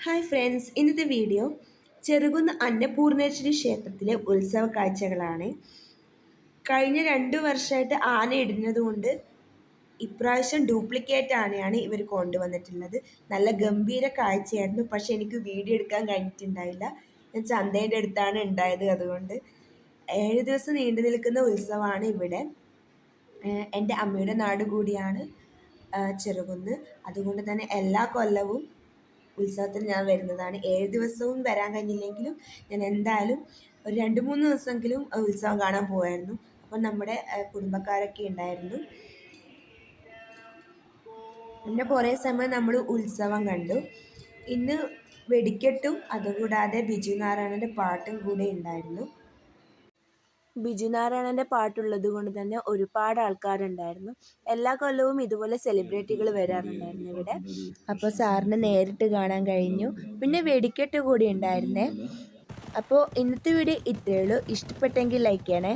Hi friends, ഇന്നത്തെ video Cherukunnu Annapurneshwari ക്ഷേത്രത്തിലെ ഉത്സവ കാഴ്ചകളാണ്. കഴിഞ്ഞ 2 വർഷമായിട്ട് ആന ഇടുന്നത് കൊണ്ട് ഇപ്രാവശ്യം ഡ്യൂപ്ലിക്കേറ്റ് ആനയാണ് ഇവർ കൊണ്ടുവന്നിട്ടുള്ളത്. നല്ല ഗംഭീര കാഴ്ചയായിരുന്നു. പക്ഷെ എനിക്ക് വീഡിയോ എടുക്കാൻ കഴിഞ്ഞിട്ടുണ്ടായില്ല. ഞാൻ ചന്തേൻ്റെ അടുത്താണ് ഉണ്ടായത്. അതുകൊണ്ട് 7 ദിവസം നീണ്ടു നിൽക്കുന്ന ഉത്സവമാണ് ഇവിടെ. എൻ്റെ അമ്മയുടെ നാട് കൂടിയാണ് ചെറുകുന്ന്. അതുകൊണ്ട് തന്നെ എല്ലാ കൊല്ലവും ഉത്സവത്തിന് ഞാൻ വരുന്നതാണ്. 7 ദിവസവും വരാൻ കഴിഞ്ഞില്ലെങ്കിലും ഞാൻ എന്തായാലും ഒരു 2-3 ദിവസമെങ്കിലും ഉത്സവം കാണാൻ പോയായിരുന്നു. അപ്പം നമ്മുടെ കുടുംബക്കാരൊക്കെ ഉണ്ടായിരുന്നു. പിന്നെ കുറേ സമയം നമ്മൾ ഉത്സവം കണ്ടു. ഇന്ന് വെടിക്കെട്ടും അതുകൂടാതെ ബിജു നാരായണൻ്റെ പാട്ടും കൂടെ ഉണ്ടായിരുന്നു. ബിജു നാരായണൻ്റെ പാട്ടുള്ളത് കൊണ്ട് തന്നെ ഒരുപാട് ആൾക്കാരുണ്ടായിരുന്നു. എല്ലാ കൊല്ലവും ഇതുപോലെ സെലിബ്രിറ്റികൾ വരാറുണ്ടായിരുന്നു ഇവിടെ. അപ്പോൾ സാറിനെ നേരിട്ട് കാണാൻ കഴിഞ്ഞു. പിന്നെ വെടിക്കെട്ട് കൂടി ഉണ്ടായിരുന്നേ. അപ്പോൾ ഇന്നത്തെ വീഡിയോ ഇത്രയേ ഉള്ളൂ. ഇഷ്ടപ്പെട്ടെങ്കിൽ ലൈക്ക് ചെയ്യണേ.